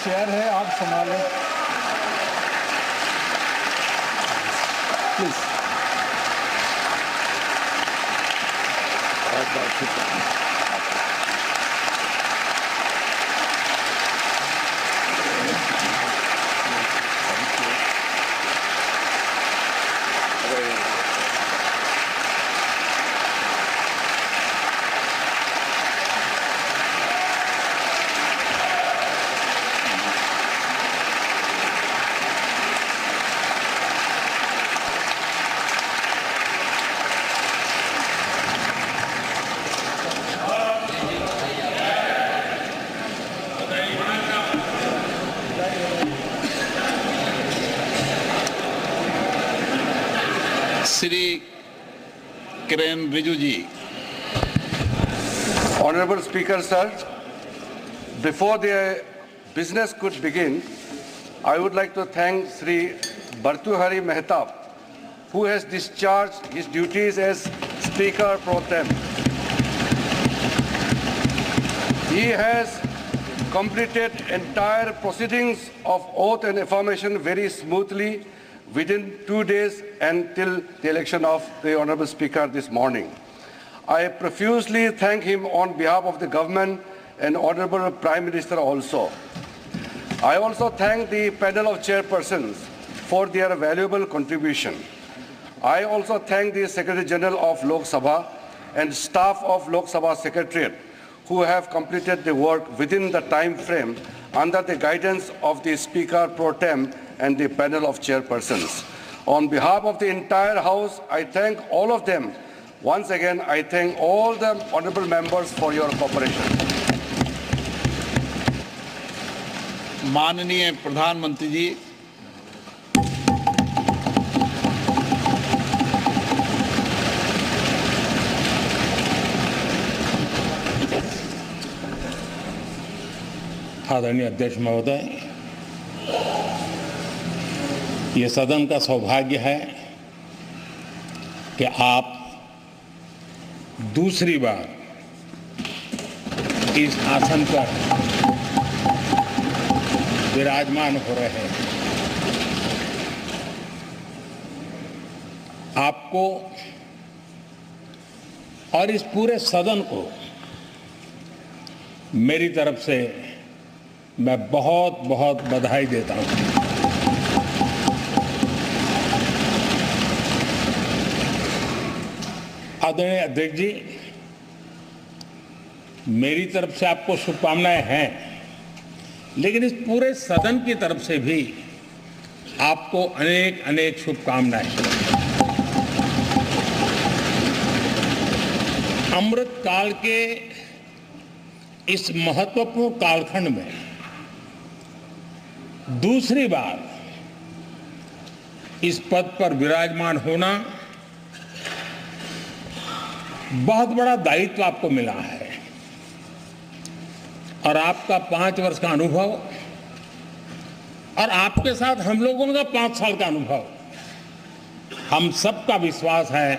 Chair है, आप संभालें please. Shri Kiren Rijiju ji. Honorable Speaker, sir, before the business could begin, I would like to thank Sri Bhartruhari Mehtab, who has discharged his duties as Speaker pro tem. He has completed entire proceedings of oath and affirmation very smoothly within 2 days until the election of the Honorable Speaker this morning. I profusely thank him on behalf of the government and Honorable Prime Minister also. I also thank the panel of chairpersons for their valuable contribution. I also thank the Secretary General of Lok Sabha and staff of Lok Sabha Secretariat who have completed the work within the time frame under the guidance of the Speaker pro tem and the panel of chairpersons. On behalf of the entire House, I thank all of them. Once again, I thank all the honorable members for your cooperation. माननीय प्रधानमंत्री जी, आदरणीय अध्यक्ष महोदय, ये सदन का सौभाग्य है कि आप दूसरी बार इस आसन पर विराजमान हो रहे हैं। आपको और इस पूरे सदन को मेरी तरफ से मैं बहुत बहुत बधाई देता हूं। आदरणीय अध्यक्ष जी, मेरी तरफ से आपको शुभकामनाएं हैं, लेकिन इस पूरे सदन की तरफ से भी आपको अनेक अनेक शुभकामनाएं। अमृत काल के इस महत्वपूर्ण कालखंड में दूसरी बार इस पद पर विराजमान होना बहुत बड़ा दायित्व आपको मिला है और आपका 5 वर्ष का अनुभव और आपके साथ हम लोगों का 5 साल का अनुभव, हम सबका विश्वास है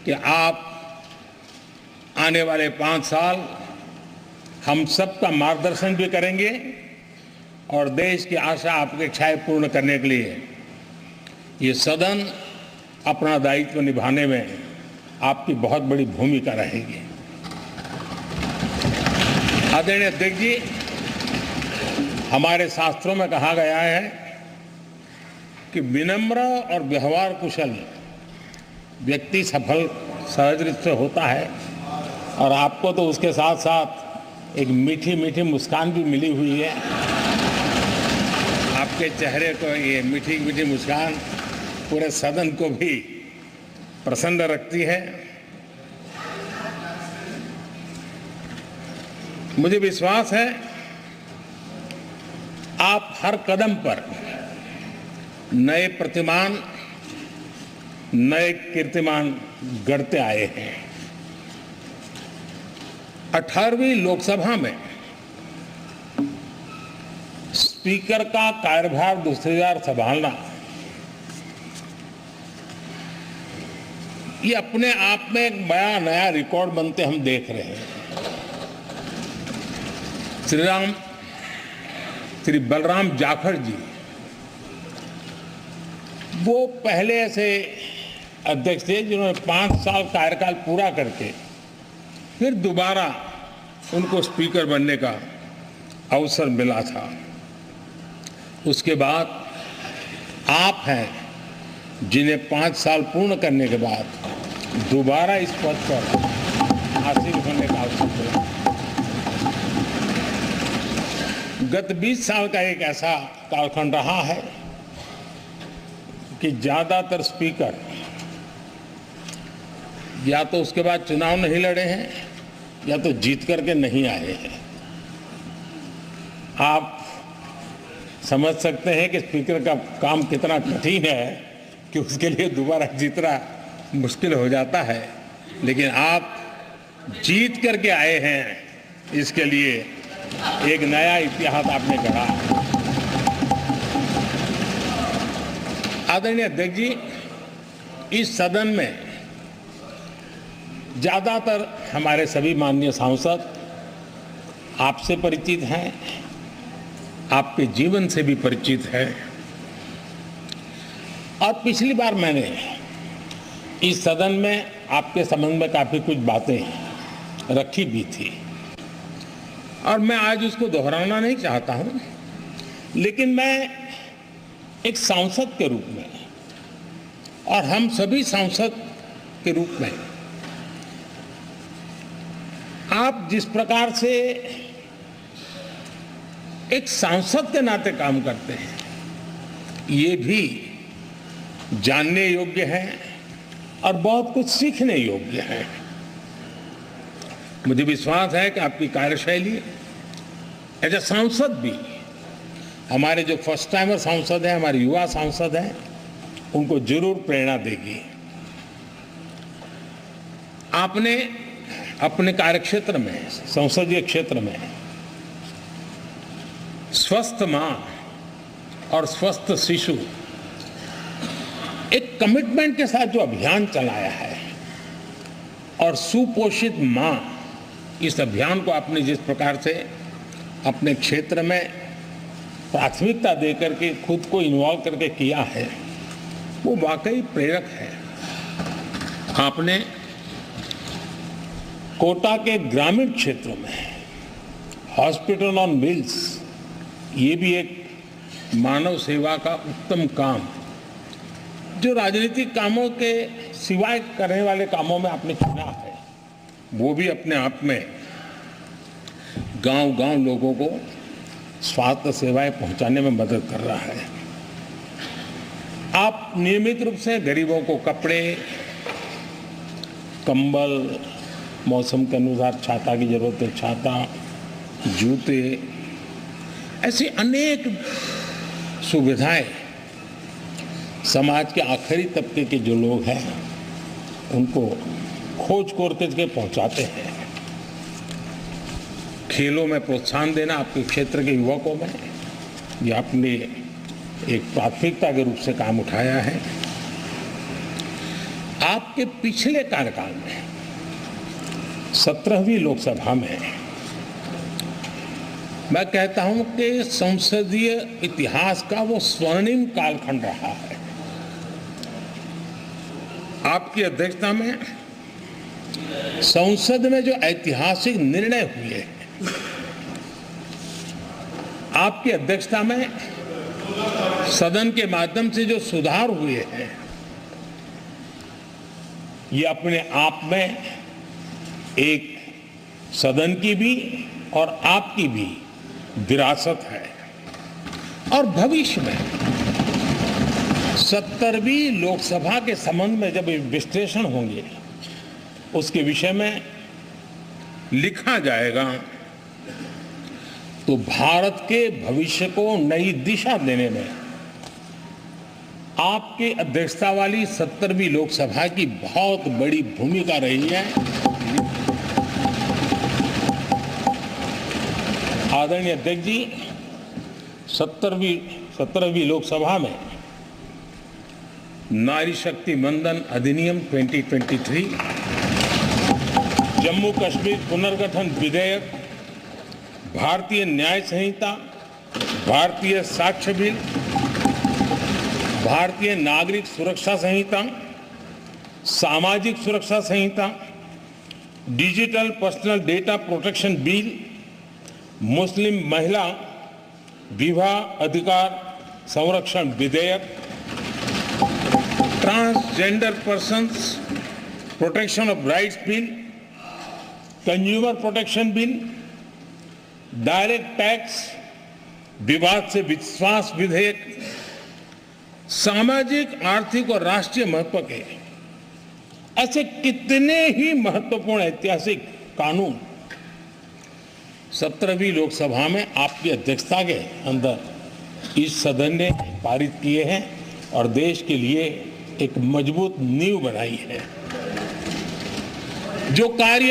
कि आप आने वाले 5 साल हम सबका मार्गदर्शन भी करेंगे और देश की आशा अपेक्षाएं पूर्ण करने के लिए ये सदन अपना दायित्व निभाने में आपकी बहुत बड़ी भूमिका रहेगी। आदरणीय अध्यक्ष जी, हमारे शास्त्रों में कहा गया है कि विनम्र और व्यवहार कुशल व्यक्ति सफल सहज रूप से होता है और आपको तो उसके साथ साथ एक मीठी मीठी मुस्कान भी मिली हुई है। आपके चेहरे को ये मीठी मीठी मुस्कान पूरे सदन को भी प्रसन्न रखती है। मुझे विश्वास है आप हर कदम पर नए प्रतिमान, नए कीर्तिमान गढ़ते आए हैं। 18वीं लोकसभा में स्पीकर का कार्यभार दूसरी बार संभालना ये अपने आप में एक बड़ा नया रिकॉर्ड बनते हम देख रहे हैं। श्री बलराम जाखड़ जी, वो पहले ऐसे अध्यक्ष थे जिन्होंने 5 साल कार्यकाल पूरा करके फिर दोबारा उनको स्पीकर बनने का अवसर मिला था। उसके बाद आप हैं जिन्हें 5 साल पूर्ण करने के बाद दोबारा इस पद पर हासिल होने का अवसर मिला। गत 20 साल का एक ऐसा कालखंड रहा है कि ज्यादातर स्पीकर या तो उसके बाद चुनाव नहीं लड़े हैं या तो जीत करके नहीं आए हैं। आप समझ सकते हैं कि स्पीकर का काम कितना कठिन है कि उसके लिए दोबारा जीतना मुश्किल हो जाता है, लेकिन आप जीत करके आए हैं, इसके लिए एक नया इतिहास आपने गढ़ा। आदरणीय अध्यक्ष जी, इस सदन में ज्यादातर हमारे सभी माननीय सांसद आपसे परिचित हैं, आपके जीवन से भी परिचित है। और पिछली बार मैंने इस सदन में आपके संबंध में काफी कुछ बातें रखी भी थी और मैं आज उसको दोहराना नहीं चाहता हूं, लेकिन मैं एक सांसद के रूप में और हम सभी सांसद के रूप में आप जिस प्रकार से एक सांसद के नाते काम करते हैं, ये भी जानने योग्य है और बहुत कुछ सीखने योग्य है। मुझे विश्वास है कि आपकी कार्यशैली एज ए सांसद भी हमारे जो फर्स्ट टाइमर सांसद हैं, हमारे युवा सांसद हैं, उनको जरूर प्रेरणा देगी। आपने अपने कार्यक्षेत्र में, संसदीय क्षेत्र में स्वस्थ मां और स्वस्थ शिशु एक कमिटमेंट के साथ जो अभियान चलाया है और सुपोषित मां, इस अभियान को आपने जिस प्रकार से अपने क्षेत्र में प्राथमिकता देकर के खुद को इन्वॉल्व करके किया है, वो वाकई प्रेरक है। आपने कोटा के ग्रामीण क्षेत्रों में हॉस्पिटल ऑन व्हील्स, ये भी एक मानव सेवा का उत्तम काम, जो राजनीतिक कामों के सिवाय करने वाले कामों में आपने चुना है, वो भी अपने आप में गांव-गांव लोगों को स्वास्थ्य सेवाएं पहुंचाने में मदद कर रहा है। आप नियमित रूप से गरीबों को कपड़े, कंबल, मौसम के अनुसार छाता की जरूरत है छाता, जूते, ऐसी अनेक सुविधाएं समाज के आखिरी तबके के जो लोग हैं उनको खोज करके पहुंचाते हैं। खेलों में प्रोत्साहन देना आपके क्षेत्र के युवकों में, ये आपने एक प्राथमिकता के रूप से काम उठाया है। आपके पिछले कार्यकाल में 17वीं लोकसभा में मैं कहता हूं कि संसदीय इतिहास का वो स्वर्णिम कालखंड रहा है। आपकी अध्यक्षता में संसद में जो ऐतिहासिक निर्णय हुए हैं, आपकी अध्यक्षता में सदन के माध्यम से जो सुधार हुए हैं, ये अपने आप में एक सदन की भी और आपकी भी विरासत है। और भविष्य में 70वीं लोकसभा के संबंध में जब विश्लेषण होंगे, उसके विषय में लिखा जाएगा, तो भारत के भविष्य को नई दिशा देने में आपके अध्यक्षता वाली 70वीं लोकसभा की बहुत बड़ी भूमिका रही है। आदरणीय अध्यक्ष जी, 17वीं लोकसभा में नारी शक्ति वंदन अधिनियम 2023, जम्मू कश्मीर पुनर्गठन विधेयक, भारतीय न्याय संहिता भारतीय साक्ष्य बिल, भारतीय नागरिक सुरक्षा संहिता, सामाजिक सुरक्षा संहिता, digital personal data protection bill, मुस्लिम महिला विवाह अधिकार संरक्षण विधेयक, transgender persons protection of rights bill, consumer protection bill, direct tax विवाद से विश्वास विधेयक, सामाजिक, आर्थिक और राष्ट्रीय महत्व के ऐसे कितने ही महत्वपूर्ण ऐतिहासिक कानून 17वीं लोकसभा में आपकी अध्यक्षता के अंदर इस सदन ने पारित किए हैं और देश के लिए एक मजबूत नींव बनाई है। जो कार्य